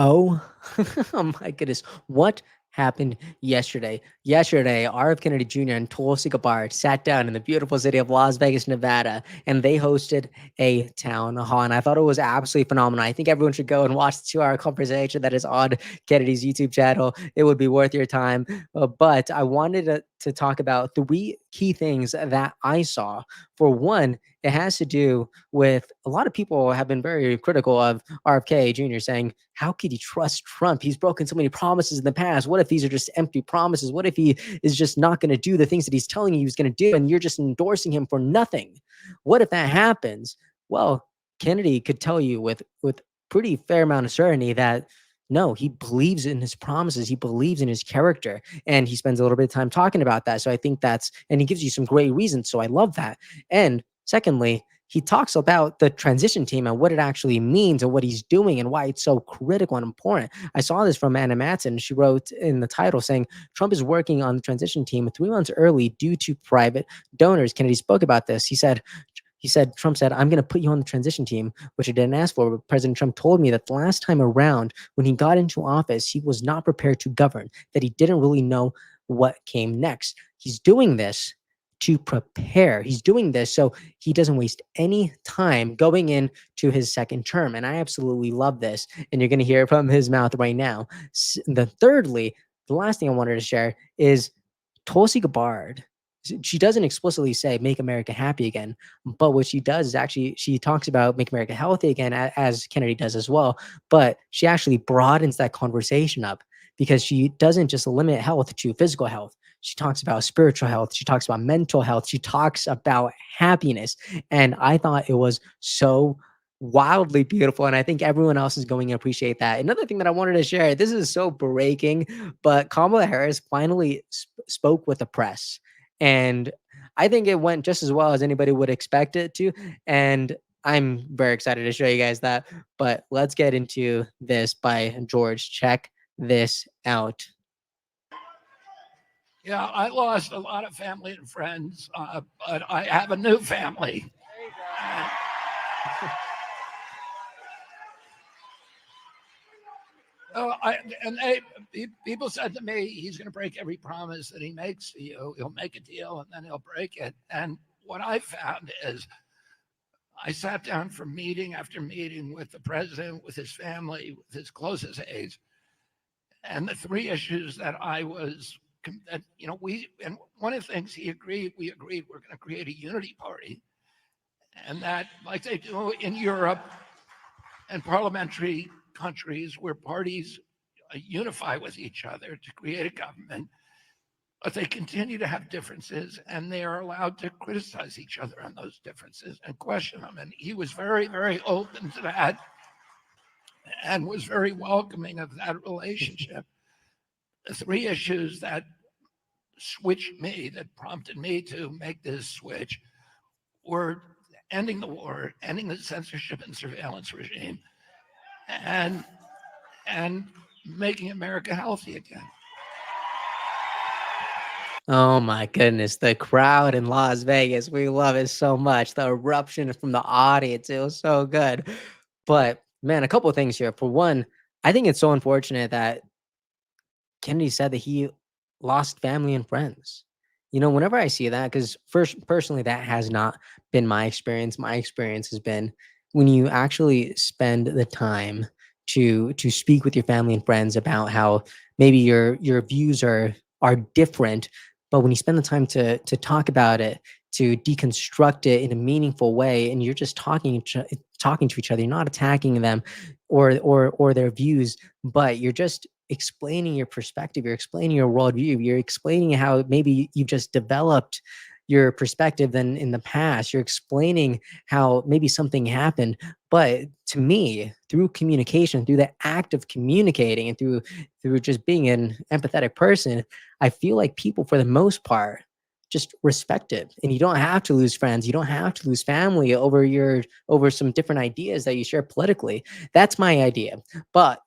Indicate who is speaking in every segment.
Speaker 1: Oh, oh my goodness. What happened yesterday? Yesterday, RF Kennedy Jr. and Tulsi Gabbard sat down in the beautiful city of Las Vegas, Nevada, and they hosted a town hall. And I thought it was absolutely phenomenal. I think everyone should go and watch the 2 hour conversation that is on Kennedy's YouTube channel. It would be worth your time. But I wanted to talk about 3 key things that I saw. For one, it has to do with a lot of people have been very critical of RFK Jr. saying, how could you trust Trump? He's broken so many promises in the past. What if these are just empty promises? What if he is just not going to do the things that he's telling you he was going to do and you're just endorsing him for nothing? What if that happens? Well, Kennedy could tell you with pretty fair amount of certainty that no, he believes in his promises. He believes in his character. And he spends a little bit of time talking about that. So I think and he gives you some great reasons. So I love that. And secondly, he talks about the transition team and what it actually means and what he's doing and why it's so critical and important. I saw this from Anna Matson. She wrote in the title saying, Trump is working on the transition team 3 months early due to private donors. Kennedy spoke about this. Trump said, I'm going to put you on the transition team, which I didn't ask for. But President Trump told me that the last time around, when he got into office, he was not prepared to govern, that he didn't really know what came next. He's doing this to prepare. He's doing this so he doesn't waste any time going into his second term. And I absolutely love this. And you're going to hear it from his mouth right now. The last thing I wanted to share is Tulsi Gabbard. She doesn't explicitly say make America happy again, but what she does is actually she talks about make America healthy again, as Kennedy does as well. But she actually broadens that conversation up because she doesn't just limit health to physical health. She talks about spiritual health. She talks about mental health. She talks about happiness. And I thought it was so wildly beautiful. And I think everyone else is going to appreciate that. Another thing that I wanted to share, this is so breaking, but Kamala Harris finally spoke with the press. And I think it went just as well as anybody would expect it to. And I'm very excited to show you guys that. But let's get into this by George. Check this out.
Speaker 2: Yeah, I lost a lot of family and friends, but I have a new family. People said to me, he's going to break every promise that he makes to you. He'll make a deal and then he'll break it. And what I found is I sat down for meeting after meeting with the president, with his family, with his closest aides. And the 3 issues that and one of the things we agreed we're going to create a unity party. And that, like they do in Europe and parliamentary countries where parties unify with each other to create a government, but they continue to have differences and they are allowed to criticize each other on those differences and question them. And he was very, very open to that and was very welcoming of that relationship. The 3 issues that prompted me to make this switch were ending the war, ending the censorship and surveillance regime, and making America healthy again.
Speaker 1: Oh my goodness, the crowd in Las Vegas, we love it so much. The eruption from the audience, it was so good. But man, a couple of things here. For one, I think it's so unfortunate that Kennedy said that he lost family and friends. Whenever I see that, because first, personally, that has not been my experience. My experience has been when you actually spend the time to speak with your family and friends about how maybe your views are different, but when you spend the time to talk about it, to deconstruct it in a meaningful way, and you're just talking to each other, you're not attacking them or their views, but you're just explaining your perspective, you're explaining your worldview, you're explaining how maybe you just developed your perspective than in the past. You're explaining how maybe something happened. But to me, through communication, through the act of communicating and through just being an empathetic person, I feel like people, for the most part, just respect it. And you don't have to lose friends. You don't have to lose family over some different ideas that you share politically. That's my idea. But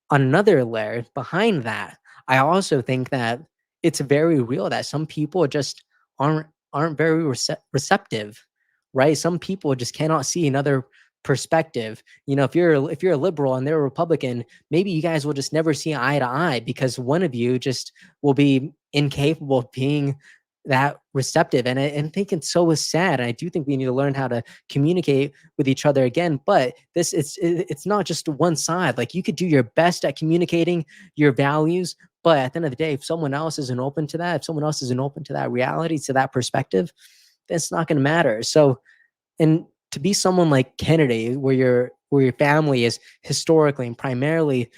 Speaker 1: on another layer behind that, I also think that it's very real that some people just aren't very receptive, right? Some people just cannot see another perspective. If you're a liberal and they're a Republican, maybe you guys will just never see eye to eye because one of you just will be incapable of being that receptive. And I think it's so sad. And I do think we need to learn how to communicate with each other again. But it's not just one side. Like, you could do your best at communicating your values, but at the end of the day, if someone else isn't open to that, if someone else isn't open to that reality, to that perspective, that's not going to matter. So, and to be someone like Kennedy, where your family is historically and primarily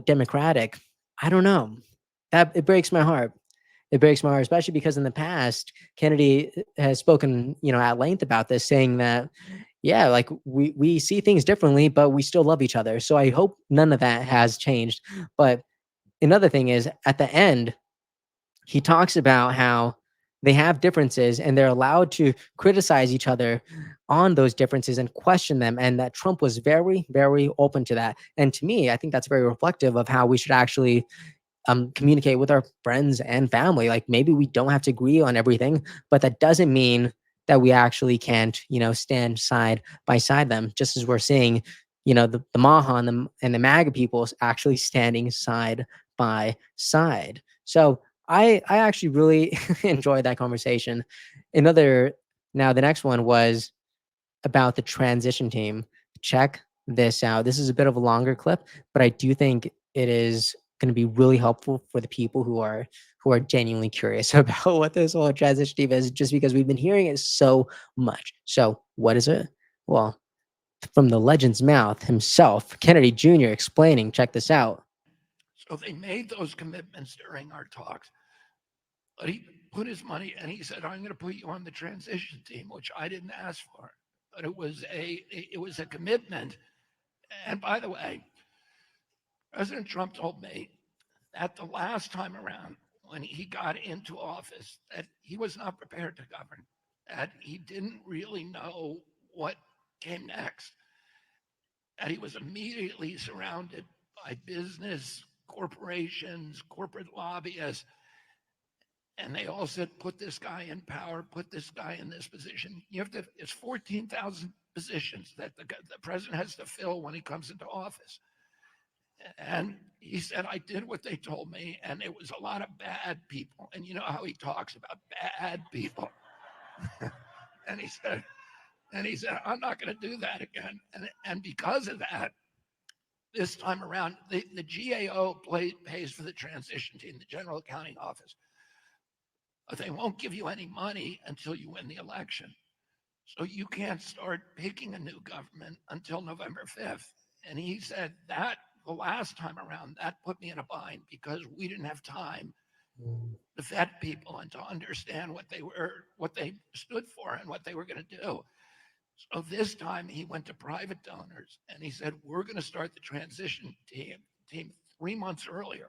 Speaker 1: Democratic, I don't know. That it breaks my heart. It breaks my heart, especially because in the past, Kennedy has spoken, at length about this, saying that, yeah, like we see things differently, but we still love each other. So I hope none of that has changed. But another thing is, at the end, he talks about how they have differences and they're allowed to criticize each other on those differences and question them, and that Trump was very, very open to that. And to me, I think that's very reflective of how we should actually communicate with our friends and family. Like, maybe we don't have to agree on everything, but that doesn't mean that we actually can't, stand side by side them, just as we're seeing, the MAHA and the MAGA people actually standing side by side. So I actually really enjoyed that conversation. Another Now the next one was about the transition team. Check this out. This is a bit of a longer clip, but I do think it is going to be really helpful for the people who are genuinely curious about what this whole transition team is, just because we've been hearing it so much. So what is it? Well, from the legend's mouth himself, Kennedy Jr. explaining. Check this out.
Speaker 2: So they made those commitments during our talks. But he put his money and he said, I'm going to put you on the transition team, which I didn't ask for. But it was a commitment. And by the way, President Trump told me that the last time around when he got into office that he was not prepared to govern, that he didn't really know what came next, that he was immediately surrounded by business, corporations, corporate lobbyists, and they all said, put this guy in power, put this guy in this position. It's 14,000 positions that the president has to fill when he comes into office. And he said, I did what they told me, and it was a lot of bad people. And you know how he talks about bad people. and he said, I'm not going to do that again. And because of that, this time around, the GAO pays for the transition team, the General Accounting Office. But they won't give you any money until you win the election. So you can't start picking a new government until November 5th. And he said that the last time around, that put me in a bind because we didn't have time to vet people and to understand what they stood for and what they were going to do. So this time he went to private donors and he said, we're going to start the transition team 3 months earlier.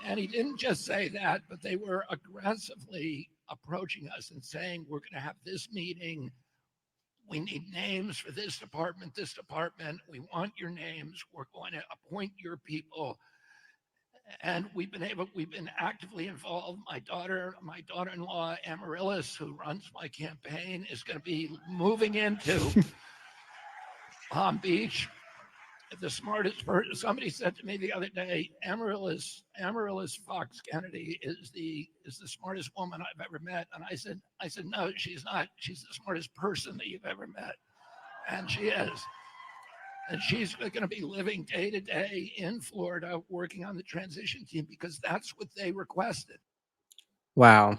Speaker 2: And he didn't just say that, but they were aggressively approaching us and saying, we're going to have this meeting. We need names for this department, this department. We want your names. We're going to appoint your people. And we've been actively involved. My daughter-in-law, Amaryllis, who runs my campaign, is going to be moving into Palm Beach. The smartest person. Somebody said to me the other day, Amaryllis Fox Kennedy is the smartest woman I've ever met. And I said, no, she's not. She's the smartest person that you've ever met. And she is. And she's going to be living day to day in Florida, working on the transition team because that's what they requested.
Speaker 1: Wow.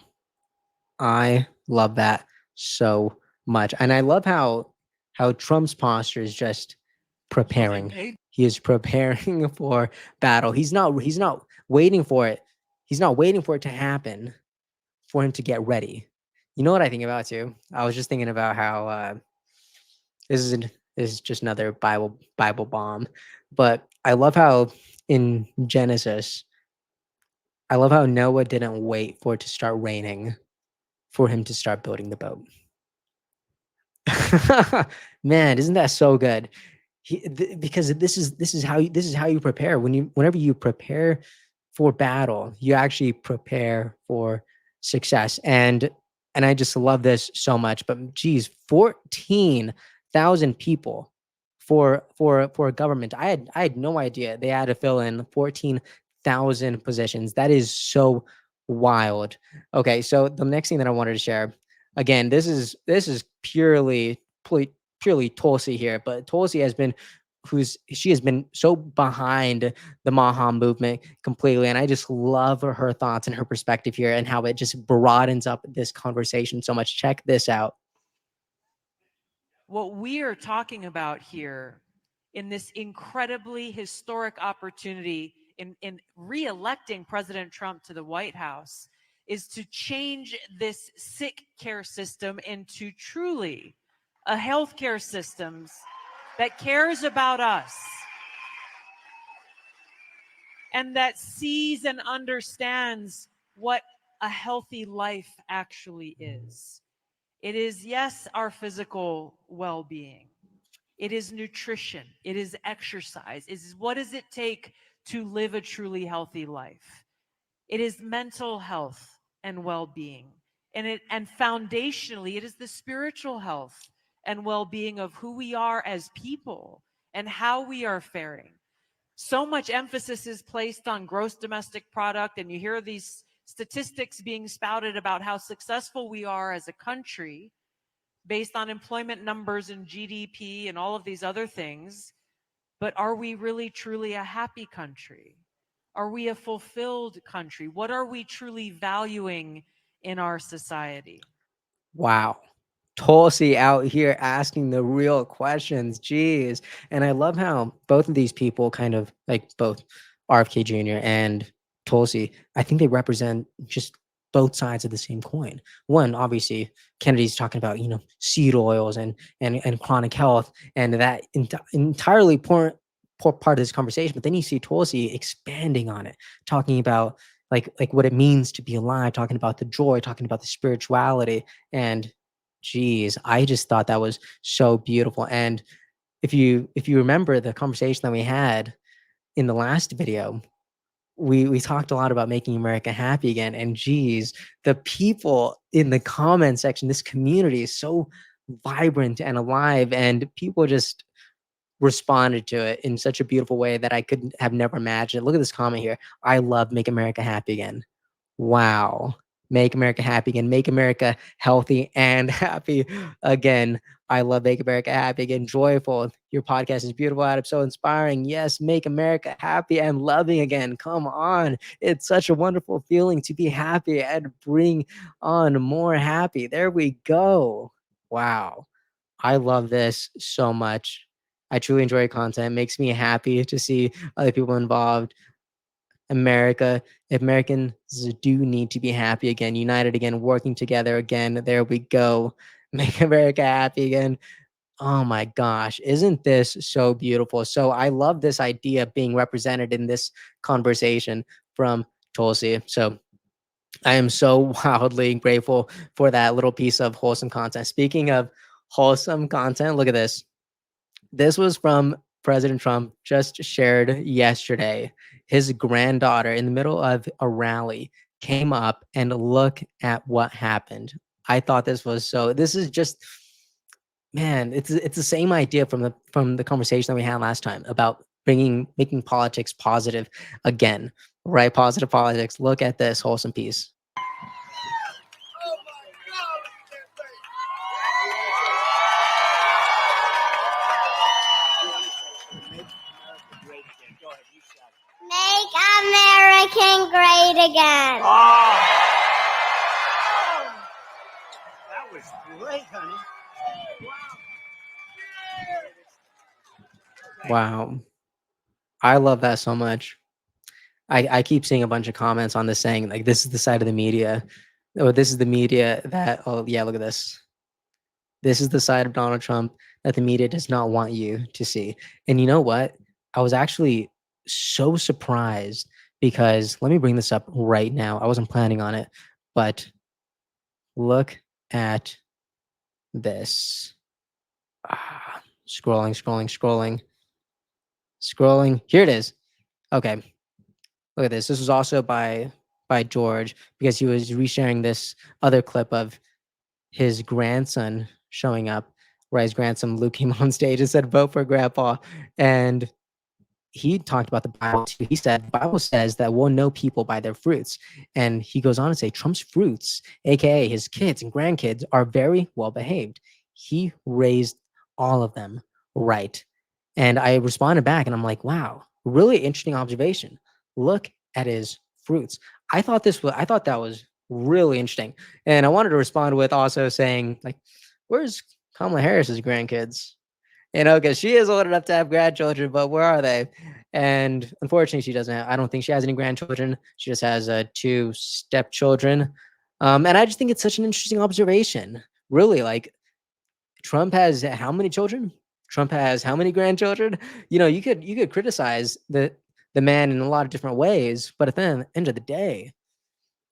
Speaker 1: I love that so much. And I love how Trump's posture is just preparing. He is preparing for battle. He's not waiting for it. He's not waiting for it to happen for him to get ready. You know what I think about too? I was just thinking about how this is just another Bible bomb, but I love how in Genesis, I love how Noah didn't wait for it to start raining for him to start building the boat. Man, isn't that so good? Because this is how you prepare. Whenever you prepare for battle, you actually prepare for success. And I just love this so much. But geez, 14,000 people for a government. I had no idea they had to fill in 14,000 positions. That is so wild. Okay, so the next thing that I wanted to share, again, this is purely Tulsi here, but Tulsi has been who's she has been so behind the MAHA movement completely, and I just love her thoughts and her perspective here and how it just broadens up this conversation so much. Check this out.
Speaker 3: What we are talking about here in this incredibly historic opportunity in re-electing President Trump to the White House is to change this sick care system into truly a healthcare system that cares about us and that sees and understands what a healthy life actually is. It is, yes, our physical well-being. It is nutrition. It is exercise. It is what does it take to live a truly healthy life? It is mental health and well-being. And foundationally, it is the spiritual health and well-being of who we are as people and how we are faring. So much emphasis is placed on gross domestic product, and you hear these statistics being spouted about how successful we are as a country based on employment numbers and GDP and all of these other things. But are we really truly a happy country? Are we a fulfilled country? What are we truly valuing in our society?
Speaker 1: Wow. Tulsi out here asking the real questions. Jeez. And I love how both of these people kind of like both RFK Jr. and Tulsi, I think they represent just both sides of the same coin. One, obviously, Kennedy's talking about, seed oils and chronic health and that entirely poor part of this conversation. But then you see Tulsi expanding on it, talking about like what it means to be alive, talking about the joy, talking about the spirituality. And geez, I just thought that was so beautiful. And if you remember the conversation that we had in the last video, we talked a lot about making America happy again. And geez, the people in the comment section, this community is so vibrant and alive, and people just responded to it in such a beautiful way that I could have never imagined. Look at this comment here. I love Make America Happy Again. Wow. Make America happy again. Make America healthy and happy again. I love Make America Happy Again. Joyful. Your podcast is beautiful, Adam. So inspiring. Yes, make America happy and loving again. Come on. It's such a wonderful feeling to be happy and bring on more happy. There we go. Wow. I love this so much. I truly enjoy content. It makes me happy to see other people involved. America, Americans do need to be happy again, united again, working together again. There we go. Make America happy again. Oh my gosh, isn't this so beautiful? So I love this idea being represented in this conversation from Tulsi. So I am so wildly grateful for that little piece of wholesome content. Speaking of wholesome content, look at this. This was from President Trump, just shared yesterday. His granddaughter, in the middle of a rally, came up and look at what happened. I thought this is just, man, it's the same idea from the conversation that we had last time about making politics positive again, right? Positive politics. Look at this wholesome piece.
Speaker 4: Make American great again.
Speaker 5: That was great, honey.
Speaker 1: Wow. I love that so much. I keep seeing a bunch of comments on this saying like this is the side of the media, or this is the media that, oh yeah, look at this. This is the side of Donald Trump that the media does not want you to see. And you know what? I was actually so surprised because let me bring this up right now. I wasn't planning on it, but look at this. Scrolling, scrolling, scrolling, scrolling. Here it is. Okay. Look at this. This was also by by George because he was resharing this other clip of his grandson showing up, where his grandson Luke came on stage and said, "Vote for Grandpa," and he talked about the Bible too. He said the Bible says that we'll know people by their fruits. And he goes on to say Trump's fruits, aka his kids and grandkids, are very well behaved. He raised all of them right. And I responded back and I'm like, wow, really interesting observation. Look at his fruits. I thought that was really interesting. And I wanted to respond with also saying, like, where's Kamala Harris's grandkids? Because she is old enough to have grandchildren, but where are they? And unfortunately, she doesn't. I don't think she has any grandchildren. She just has 2 stepchildren. And I just think it's such an interesting observation. Really, like Trump has how many children? Trump has how many grandchildren? You could criticize the man in a lot of different ways, but at the end of the day,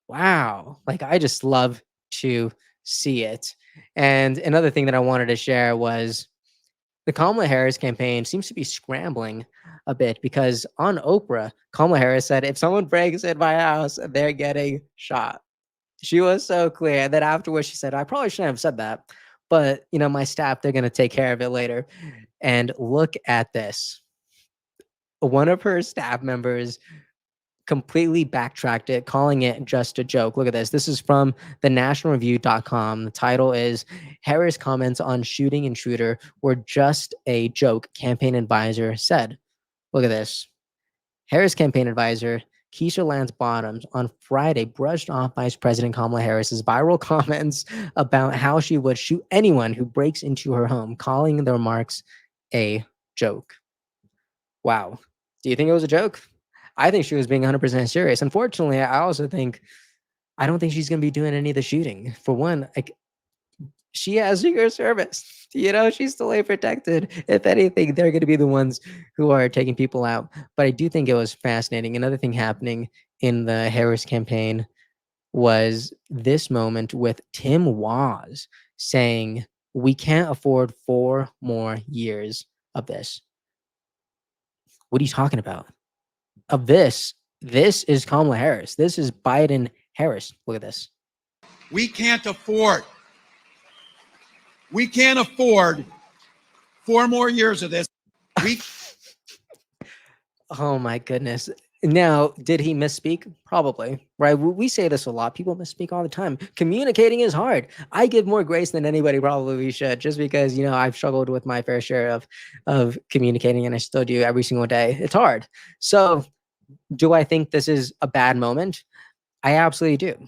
Speaker 1: wow, like I just love to see it. And another thing that I wanted to share was the Kamala Harris campaign seems to be scrambling a bit because on Oprah, Kamala Harris said, if someone breaks in my house, they're getting shot. She was so clear. And then afterwards, she said, I probably shouldn't have said that. But, my staff, they're going to take care of it later. And look at this. One of her staff members completely backtracked it, calling it just a joke. Look at this. This is from the nationalreview.com. The title is Harris comments on shooting intruder were just a joke, campaign advisor said. Look at this. Harris campaign advisor Keisha Lance Bottoms on Friday brushed off Vice President Kamala Harris's viral comments about how she would shoot anyone who breaks into her home, calling the remarks a joke. Wow. Do you think it was a joke? I think she was being 100% serious. Unfortunately, I don't think she's going to be doing any of the shooting. For one, like she has Secret Service. She's still protected. If anything, they're going to be the ones who are taking people out. But I do think it was fascinating. Another thing happening in the Harris campaign was this moment with Tim Walz saying, we can't afford 4 more years of this. What are you talking about? Of this is Kamala Harris. This is Biden Harris. Look at this.
Speaker 6: We can't afford 4 more years of this.
Speaker 1: Oh my goodness. Now, did he misspeak? Probably, right? We say this a lot. People misspeak all the time. Communicating is hard. I give more grace than anybody probably should, just because, I've struggled with my fair share of communicating, and I still do every single day. It's hard. So do I think this is a bad moment? I absolutely do.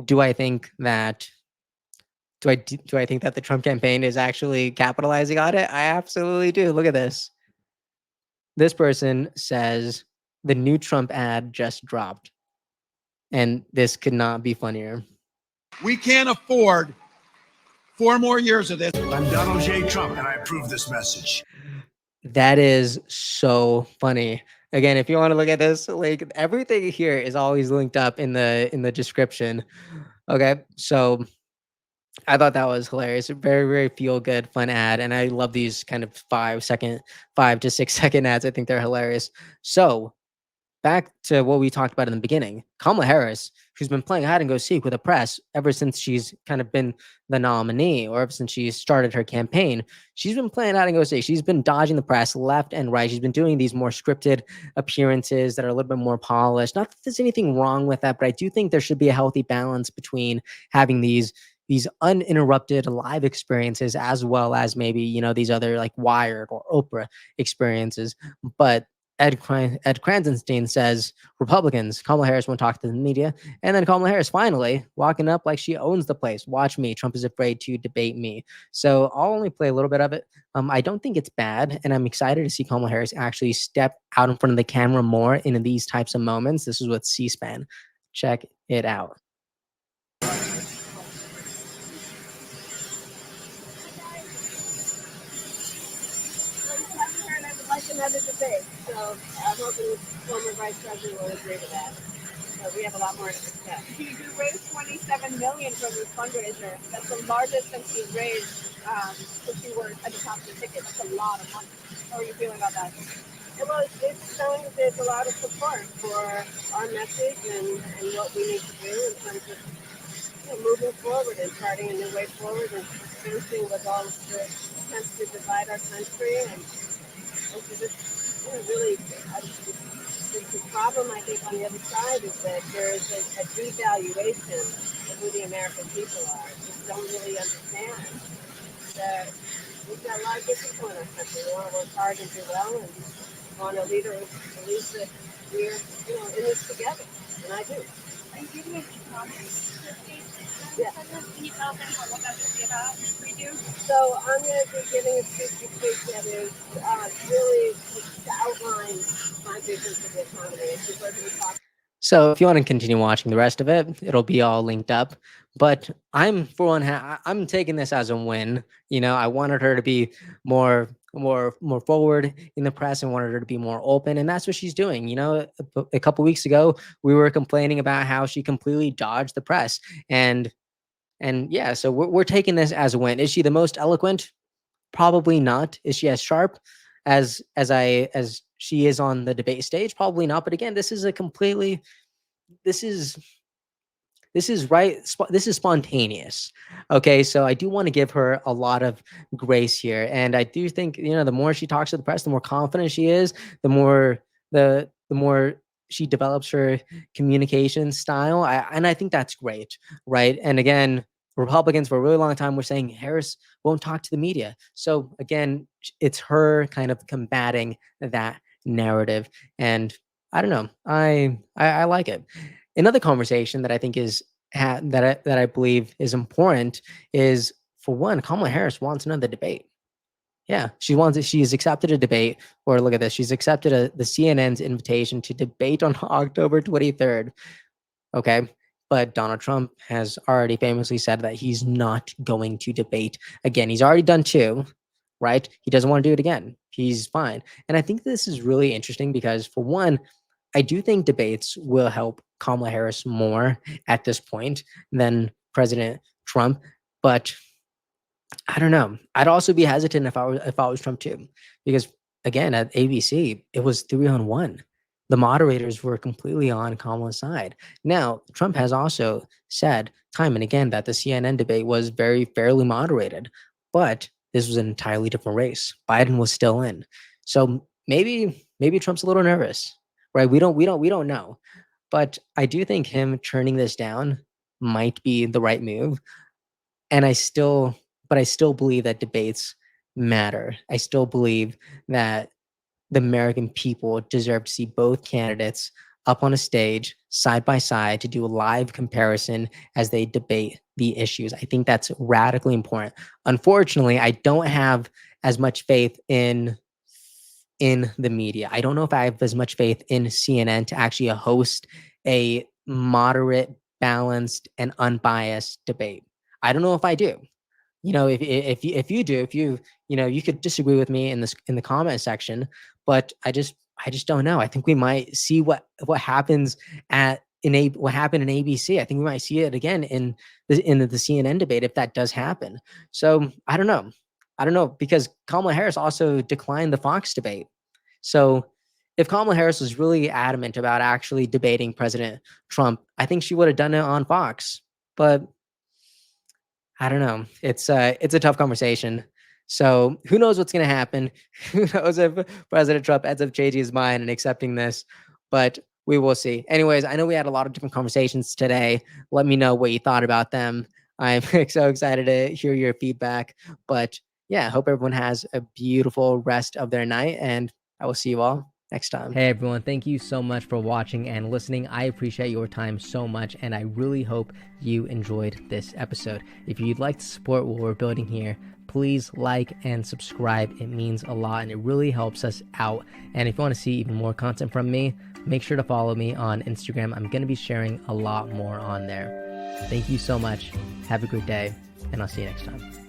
Speaker 1: Do I think that the Trump campaign is actually capitalizing on it? I absolutely do. Look at this. This person says the new Trump ad just dropped. And this could not be funnier.
Speaker 6: We can't afford 4 more years of this.
Speaker 7: I'm Donald J. Trump, and I approve this message.
Speaker 1: That is so funny. Again, if you want to look at this, like everything here is always linked up in the description. Okay, so I thought that was hilarious. A very, very feel good, fun ad, and I love these kind of 5 to 6 second ads. I think they're hilarious. So back to what we talked about in the beginning, Kamala Harris, who's been playing hide and go seek with the press ever since she's kind of been the nominee, or ever since she started her campaign, she's been playing hide and go seek. She's been dodging the press left and right. She's been doing these more scripted appearances that are a little bit more polished. Not that there's anything wrong with that, but I do think there should be a healthy balance between having these uninterrupted live experiences as well as maybe, these other like Wired or Oprah experiences. But Ed Kranzenstein says Republicans, Kamala Harris won't talk to the media. And then Kamala Harris finally walking up like she owns the place. Watch me. Trump is afraid to debate me. So I'll only play a little bit of it. I don't think it's bad. And I'm excited to see Kamala Harris actually step out in front of the camera more in these types of moments. This is with C-SPAN. Check it out.
Speaker 8: Another debate, so I'm hoping the former vice president will agree to that. But we have a lot more to discuss. You raised $27 million from this fundraiser. That's the largest since you've raised since you were at the top of the ticket. That's a lot of money. How are you feeling about that? Well, it's showing that there's a lot of support for our message and what we need to do in terms of moving forward and charting a new way forward and finishing with all of the attempts to divide our country and to just really, the problem I think on the other side is that there is a devaluation of who the American people are. Just don't really understand that we've got a lot of good people in our country. We want to work hard and do well and want a leader who believes that we're, in this together. And I do.
Speaker 9: Are you giving any comments to the state?
Speaker 8: Yeah.
Speaker 9: Can you tell us anyone what that will be about? We do.
Speaker 8: So I'm going to be giving a speech that is really to outline my vision for the economy. And she's going to be talking.
Speaker 1: So if you want to continue watching the rest of it, it'll be all linked up. But I'm, for one, I'm taking this as a win. I wanted her to be more forward in the press and wanted her to be more open, and that's what she's doing. A couple weeks ago, we were complaining about how she completely dodged the press, and yeah, so we're taking this as a win. Is she the most eloquent? Probably not. Is she as sharp as she is on the debate stage? Probably not. But again, this is spontaneous. Okay, so I do want to give her a lot of grace here, and I do think the more she talks to the press, the more confident she is, the more she develops her communication style, and I think that's great, right? And again, Republicans for a really long time were saying Harris won't talk to the media. So again, it's her kind of combating that narrative, and I don't know, I like it. Another conversation that I think is that I believe is important is, for one, Kamala Harris wants another debate. Yeah, she's accepted a debate, or look at this, she's accepted the CNN's invitation to debate on October 23rd. Okay, but Donald Trump has already famously said that he's not going to debate again. He's already done 2, right? He doesn't want to do it again. He's fine. And I think this is really interesting because, for one, I do think debates will help Kamala Harris more at this point than President Trump, but I don't know. I'd also be hesitant if I was Trump too, because again, at ABC, it was 3-on-1. The moderators were completely on Kamala's side. Now, Trump has also said time and again that the CNN debate was very fairly moderated, but this was an entirely different race. Biden was still in. So maybe Trump's a little nervous, right? We don't know. But I do think him turning this down might be the right move. And I still believe that debates matter. I still believe that the American people deserve to see both candidates up on a stage side by side to do a live comparison as they debate the issues. I think that's radically important. Unfortunately, I don't have as much faith in the media. I don't know if I have as much faith in CNN to actually host a moderate, balanced, and unbiased debate. I don't know if I do. If you do, you could disagree with me in the comment section, but I just don't know. I think we might see what happens what happened in ABC. I think we might see it again in the CNN debate if that does happen. So I don't know, because Kamala Harris also declined the Fox debate. So if Kamala Harris was really adamant about actually debating President Trump, I think she would have done it on Fox. But I don't know. It's a tough conversation. So who knows what's going to happen? Who knows if President Trump ends up changing his mind and accepting this? But we will see. Anyways, I know we had a lot of different conversations today. Let me know what you thought about them. I'm so excited to hear your feedback. But yeah, I hope everyone has a beautiful rest of their night, and I will see you all next time. Hey everyone, thank you so much for watching and listening. I appreciate your time so much, and I really hope you enjoyed this episode. If you'd like to support what we're building here, please like and subscribe. It means a lot and it really helps us out. And if you want to see even more content from me, make sure to follow me on Instagram. I'm going to be sharing a lot more on there. Thank you so much. Have a great day, and I'll see you next time.